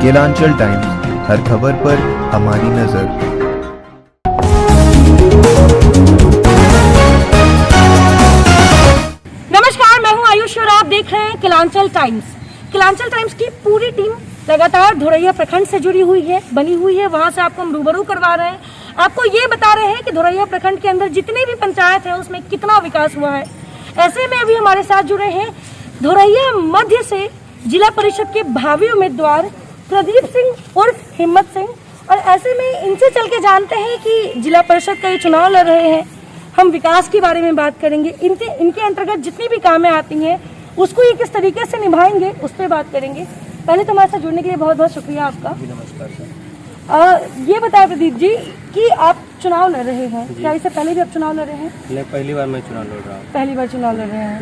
गिलांचल times, हर खबर पर हमारी नजर। नमस्कार, मैं हूं आयुष और आप देख रहे हैं गिलांचल टाइम्स। गिलांचल टाइम्स की पूरी टीम लगातार धोरैया प्रखंड से जुड़ी हुई है, बनी हुई है। वहां से आपको हम रूबरू करवा रहे हैं, आपको ये बता रहे हैं कि धोरैया प्रखंड के अंदर जितनी भी पंचायत है उसमें कितना विकास हुआ है। ऐसे में अभी हमारे साथ जुड़े हैं धोरैया मध्य से जिला परिषद के भावी उम्मीदवार प्रदीप सिंह उर्फ हिम्मत सिंह, और ऐसे में इनसे चल के जानते हैं कि जिला परिषद का ये चुनाव लड़ रहे हैं। हम विकास के बारे में बात करेंगे, इनके अंतर्गत जितनी भी कामें आती हैं उसको ये किस तरीके से निभाएंगे उस पर बात करेंगे। पहले तो हमारे साथ जुड़ने के लिए बहुत बहुत शुक्रिया आपका। नमस्कार सर। ये बताएं प्रदीप जी कि आप चुनाव लड़ रहे हैं, क्या इससे पहले भी आप चुनाव लड़ रहे हैं? नहीं, पहली बार मैं चुनाव लड़ रहा हूँ। पहली बार चुनाव लड़ रहे हैं।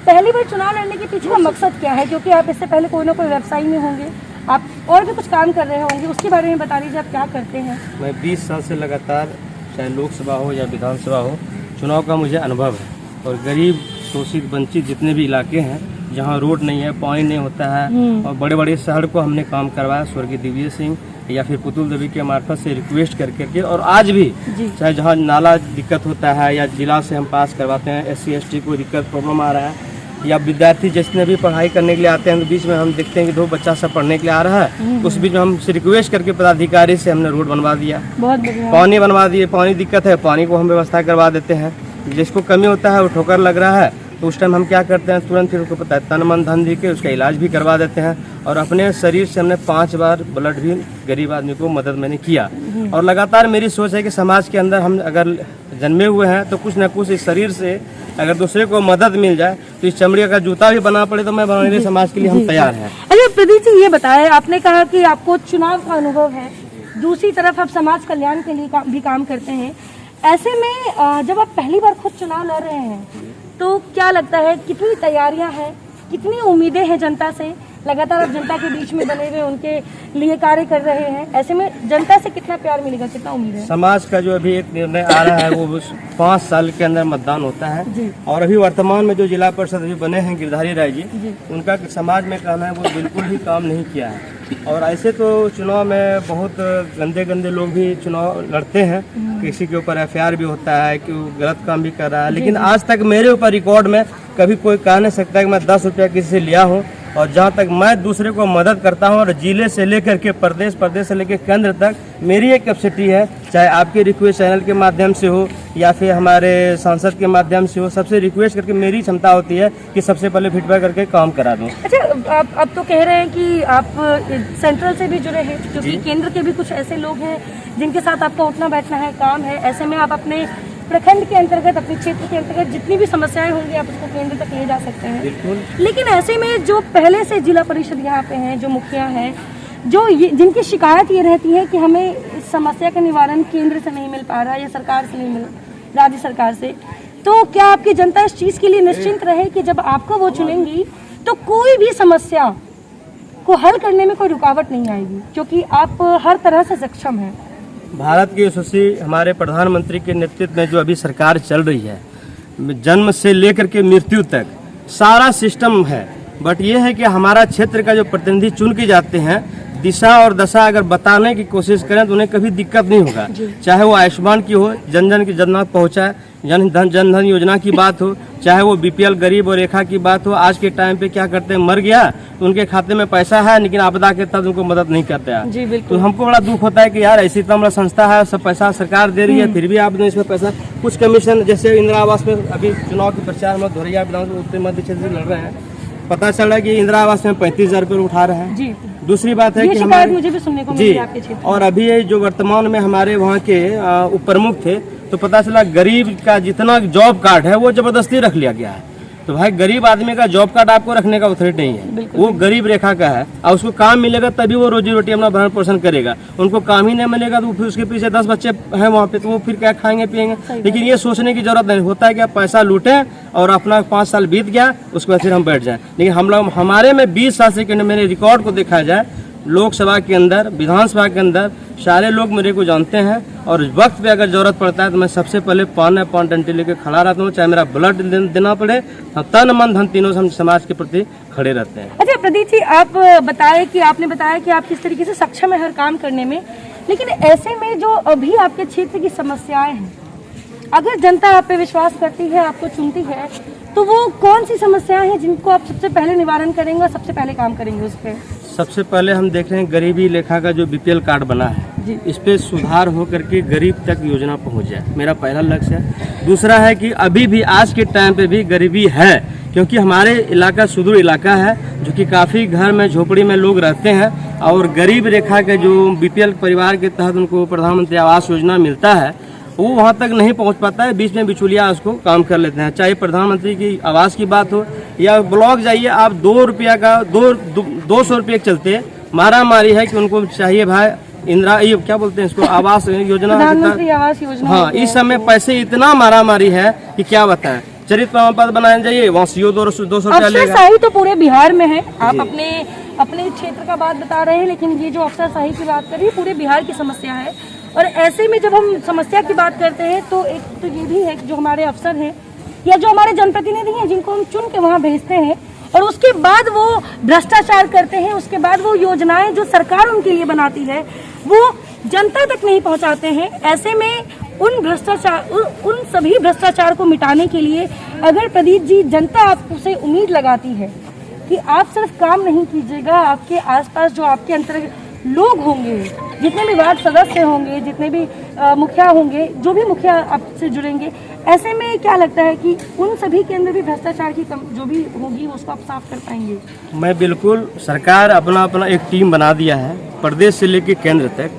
पहली बार चुनाव लड़ने के पीछे का मकसद क्या है? क्योंकि आप इससे पहले कोई ना कोई व्यवसाय में होंगे, आप और भी कुछ काम कर रहे होंगे, उसके बारे में बता दीजिए, आप क्या करते हैं? मैं 20 साल से लगातार, चाहे लोकसभा हो या विधानसभा हो, चुनाव का मुझे अनुभव है। और गरीब, शोषित, वंचित जितने भी इलाके हैं जहाँ रोड नहीं है, पानी नहीं होता है, और बड़े बड़े शहर को हमने काम करवाया स्वर्गीय दिव्य सिंह या फिर पुतुल देवी के मार्फत से रिक्वेस्ट कर करके। और आज भी चाहे जहाँ नाला दिक्कत होता है या जिला से हम पास करवाते हैं, SC ST को दिक्कत प्रॉब्लम आ रहा है, या विद्यार्थी जिसने भी पढ़ाई करने के लिए आते हैं तो बीच में हम देखते हैं कि 2 बच्चा सब पढ़ने के लिए आ रहा है, उस बीच में हम रिक्वेस्ट करके पदाधिकारी से हमने रोड बनवा दिया, बहुत बढ़िया। पानी बनवा दिए। पानी दिक्कत है, पानी को हम व्यवस्था करवा देते हैं। जिसको कमी होता है वो ठोकर लग रहा है तो उस टाइम हम क्या करते हैं, तुरंत फिर उसको पता है तन मन धन दी के उसका इलाज भी करवा देते हैं। और अपने शरीर से हमने 5 बार ब्लड भी गरीब आदमी को मदद मैंने किया। और लगातार मेरी सोच है कि समाज के अंदर हम अगर जन्मे हुए हैं तो कुछ न कुछ इस शरीर से अगर दूसरे को मदद मिल जाए तो इस चमड़ी का जूता भी बना पड़े तो मैं बनाने के समाज के लिए हम तैयार हैं। अच्छा प्रदीप जी, ये बताएं, आपने कहा कि आपको चुनाव का अनुभव है, दूसरी तरफ आप समाज कल्याण के लिए भी काम करते हैं। ऐसे में जब आप पहली बार खुद चुनाव लड़ रहे हैं तो क्या लगता है, कितनी तैयारियां हैं, कितनी उम्मीदें हैं जनता से? लगातार आप जनता के बीच में बने हुए उनके लिए कार्य कर रहे हैं, ऐसे में जनता से कितना प्यार मिलेगा, कितना उम्मीद है? समाज का जो अभी एक निर्णय आ रहा है वो 5 साल के अंदर मतदान होता है जी। और अभी वर्तमान में जो जिला परिषद अभी बने हैं गिरधारी राय जी, उनका समाज में कहना है वो बिल्कुल भी काम नहीं किया है। और ऐसे तो चुनाव में बहुत गंदे गंदे लोग भी चुनाव लड़ते हैं, किसी के ऊपर FIR भी होता है कि वो गलत काम भी कर रहा है, लेकिन आज तक मेरे ऊपर रिकॉर्ड में कभी कोई कह नहीं सकता कि मैं 10 रुपया किसी से लिया हूँ। और जहाँ तक मैं दूसरे को मदद करता हूँ और जिले से लेकर के प्रदेश से लेकर केंद्र तक मेरी एक कैपेसिटी है, चाहे आपके रिक्वेस्ट चैनल के माध्यम से हो या फिर हमारे सांसद के माध्यम से हो, सबसे रिक्वेस्ट करके मेरी क्षमता होती है कि सबसे पहले फीडबैक करके काम करा दूँ। अच्छा, आप तो कह रहे हैं कि आप सेंट्रल से भी जुड़े हैं, क्योंकि केंद्र के भी कुछ ऐसे लोग हैं जिनके साथ आपका उठना बैठना है, काम है। ऐसे में आप अपने प्रखंड के अंतर्गत, अपने क्षेत्र के अंतर्गत जितनी भी समस्याएं होंगी आप उसको केंद्र तक ले जा सकते हैं। बिल्कुल। लेकिन ऐसे में जो पहले से जिला परिषद यहाँ पे हैं, जो मुखिया हैं, जो जिनकी शिकायत ये रहती है कि हमें इस समस्या का निवारण केंद्र से नहीं मिल पा रहा या सरकार से नहीं मिल, राज्य सरकार से, तो क्या आपकी जनता इस चीज़ के लिए निश्चिंत रहे कि जब आपको वो चुनेंगी तो कोई भी समस्या को हल करने में कोई रुकावट नहीं आएगी, क्योंकि आप हर तरह से सक्षम हैं? भारत की यशस्वी हमारे प्रधानमंत्री के नेतृत्व में जो अभी सरकार चल रही है, जन्म से लेकर के मृत्यु तक सारा सिस्टम है। बट ये है कि हमारा क्षेत्र का जो प्रतिनिधि चुन के जाते हैं, दिशा और दशा अगर बताने की कोशिश करें तो उन्हें कभी दिक्कत नहीं होगा। चाहे वो आयुष्मान की हो, जन जन की जन तक पहुँचाए, जन धन योजना की बात हो, चाहे वो BPL गरीब और रेखा की बात हो। आज के टाइम पे क्या करते हैं, मर गया तो उनके खाते में पैसा है लेकिन आपदा के तहत उनको मदद नहीं करते हैं। तो हमको बड़ा दुख होता है कि यार ऐसी इतना बड़ा संस्था है, सब पैसा सरकार दे रही है, फिर भी आपने इसमें पैसा कुछ कमीशन, जैसे इंदिरा आवास में अभी चुनाव के प्रचार में धोरैया विधानसभा उत्तर मध्य क्षेत्र से लड़ रहे हैं, पता चल रहा है कि इंदिरा आवास में 35,000 रुपये उठा रहे हैं। जी। दूसरी बात है कि हमारे मुझे भी सुनने को मिली आपके क्षेत्र। और अभी जो वर्तमान में हमारे वहाँ के उप प्रमुख थे तो पता चला गरीब का जितना जॉब कार्ड है वो जबरदस्ती रख लिया गया है। तो भाई गरीब आदमी का जॉब कार्ड आपको रखने का अथॉरिटी नहीं है, वो गरीब रेखा का है और उसको काम मिलेगा तभी वो रोजी रोटी अपना भरण पोषण करेगा। उनको काम ही नहीं मिलेगा तो फिर उसके पीछे 10 बच्चे हैं वहाँ पे, तो वो फिर क्या खाएंगे पिएंगे। लेकिन ये सोचने की जरूरत नहीं होता है कि आप पैसा लूटें और अपना 5 साल बीत गया उसके बाद फिर हम बैठ जाएं। लेकिन हम लोग, हमारे में 20 साल से मेरे रिकॉर्ड को देखा जाए लोकसभा के अंदर, विधानसभा के अंदर सारे लोग मेरे को जानते हैं और वक्त पे अगर जरूरत पड़ता है तो मैं सबसे पहले पान डंडी लेके खड़ा रहता हूँ, चाहे मेरा ब्लड देना पड़े, तन मन धन तीनों से हम समाज के प्रति खड़े रहते हैं। अच्छा प्रदीप जी, आप आपने बताया कि आप किस तरीके से सक्षम है हर काम करने में, लेकिन ऐसे में जो अभी आपके क्षेत्र की समस्याएं हैं, अगर जनता आप पे विश्वास करती है, आपको चुनती है, तो वो कौन सी समस्याएं हैं जिनको आप सबसे पहले निवारण करेंगे और सबसे पहले काम करेंगे उस पर? सबसे पहले हम देख रहे हैं गरीबी रेखा का जो बीपीएल कार्ड बना है, इस पे सुधार हो करके गरीब तक योजना पहुंच जाए, मेरा पहला लक्ष्य है। दूसरा है कि अभी भी आज के टाइम पे भी गरीबी है, क्योंकि हमारे इलाका सुदूर इलाका है, जो कि काफ़ी घर में झोपड़ी में लोग रहते हैं और गरीब रेखा के जो बीपीएल परिवार के तहत उनको प्रधानमंत्री आवास योजना मिलता है, वो वहाँ तक नहीं पहुँच पाता है, बीच में बिचौलिया उसको काम कर लेते हैं। चाहे प्रधानमंत्री की आवास की बात हो या ब्लॉक जाइए आप, 2 रुपया का 200 रुपये के चलते मारा मारी है कि उनको चाहिए भाई इंदिरा, ये क्या बोलते हैं इसको, आवास योजना, प्रधानमंत्री आवास योजना। हाँ, इस समय पैसे इतना मारा मारी है कि क्या बताएं। चरित्र प्रमाण पत्र बनाने जाइए, वहाँ सीओ 200 रुपया लेगा। अफसरशाही तो पूरे बिहार में है, आप अपने क्षेत्र का बात बता रहे हैं, लेकिन ये जो अफसरशाही की बात कर रही है पूरे बिहार की समस्या है। और ऐसे में जब हम समस्या की बात करते हैं तो एक तो ये भी है कि जो हमारे अफसर हैं या जो हमारे जनप्रतिनिधि हैं जिनको हम चुन के वहाँ भेजते हैं और उसके बाद वो भ्रष्टाचार करते हैं, उसके बाद वो योजनाएं जो सरकार उनके लिए बनाती है वो जनता तक नहीं पहुँचाते हैं। ऐसे में उन सभी भ्रष्टाचार को मिटाने के लिए अगर प्रदीप जी जनता आपसे उम्मीद लगाती है कि आप सिर्फ काम नहीं कीजिएगा, आपके आसपास जो आपके अंतर्गत लोग होंगे, जितने भी वार्ड सदस्य होंगे, जितने भी मुखिया होंगे, जो भी मुखिया आपसे जुड़ेंगे, ऐसे में क्या लगता है कि उन सभी के अंदर भी भ्रष्टाचार की जो भी होगी उसको आप साफ कर पाएंगे? मैं बिल्कुल, सरकार अपना एक टीम बना दिया है, प्रदेश से लेकर केंद्र तक,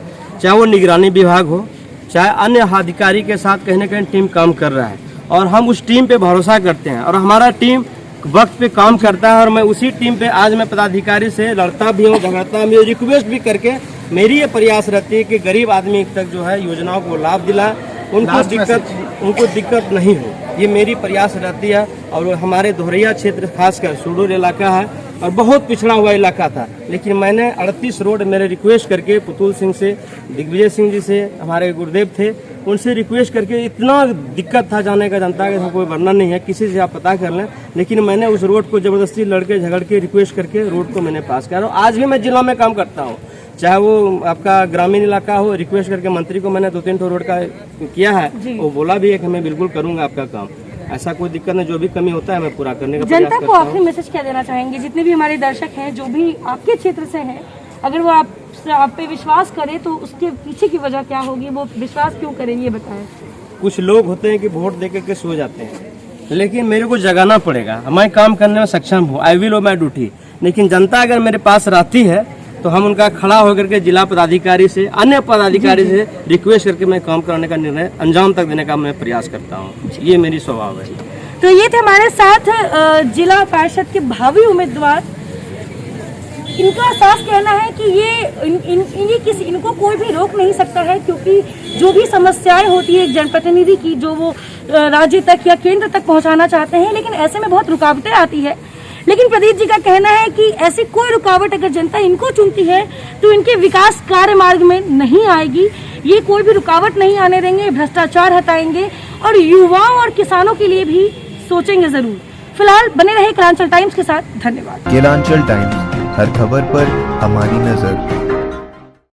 चाहे वो निगरानी विभाग हो, चाहे अन्य अधिकारी के साथ कहीं न कहीं टीम काम कर रहा है और हम उस टीम पे भरोसा करते हैं और हमारा टीम वक्त पे काम करता है। और मैं उसी टीम पे आज मैं पदाधिकारी से लड़ता भी हूँ, झगड़ता भी हूँ, रिक्वेस्ट भी करके मेरी ये प्रयास रहती है कि गरीब आदमी तक जो है योजनाओं को लाभ दिलाए, उनको दिक्कत नहीं हो, ये मेरी प्रयास रहती है। और हमारे दोहरिया क्षेत्र खासकर सुदूर इलाका है और बहुत पिछड़ा हुआ इलाका था, लेकिन मैंने 38 रोड मेरे रिक्वेस्ट करके पुतुल सिंह से, दिग्विजय सिंह जी से, हमारे गुरुदेव थे, उनसे रिक्वेस्ट करके, इतना दिक्कत था जाने का, जनता का कोई वर्णन नहीं है, किसी से आप पता कर लें, लेकिन मैंने उस रोड को ज़बरदस्ती लड़के झगड़ के रिक्वेस्ट करके रोड को मैंने पास किया। और आज भी मैं जिला में काम करता हूँ, चाहे वो आपका ग्रामीण इलाका हो, रिक्वेस्ट करके मंत्री को मैंने 2-3 रोड का किया है, वो बोला भी है कि मैं बिल्कुल करूँगा आपका काम, ऐसा कोई दिक्कत नहीं, जो भी कमी होता है मैं पूरा करने का प्रयास करता हूं। जनता को आखिरी मैसेज क्या देना चाहेंगे? जितने भी हमारे दर्शक हैं, जो भी आपके क्षेत्र से हैं, अगर वो आप पे विश्वास करे तो उसके पीछे की वजह क्या होगी, वो विश्वास क्यों करें, ये बताएं। कुछ लोग होते हैं कि वोट दे के सो जाते हैं, लेकिन मेरे को जगाना पड़ेगा, मैं काम करने में सक्षम हूँ, I will O my duty. लेकिन जनता अगर मेरे पास रहती है तो हम उनका खड़ा होकर के जिला पदाधिकारी से, अन्य पदाधिकारी से रिक्वेस्ट करके मैं काम कराने का निर्णय अंजाम तक देने का मैं प्रयास करता हूँ, ये मेरी स्वभाव है। तो ये थे हमारे साथ जिला पार्षद के भावी उम्मीदवार। इनका साफ कहना है कि इनको कोई भी रोक नहीं सकता है, क्योंकि जो भी समस्याएं होती है एक जनप्रतिनिधि की, जो वो राज्य तक या केंद्र तक पहुंचाना चाहते हैं, लेकिन ऐसे में बहुत रुकावटें आती है। लेकिन प्रदीप जी का कहना है कि ऐसी कोई रुकावट अगर जनता इनको चुनती है तो इनके विकास कार्य मार्ग में नहीं आएगी, ये कोई भी रुकावट नहीं आने देंगे, भ्रष्टाचार हटाएंगे और युवाओं और किसानों के लिए भी सोचेंगे जरूर। फिलहाल बने रहे केलांचल टाइम्स के साथ, धन्यवाद। केलांचल टाइम्स, हर खबर पर हमारी नजर।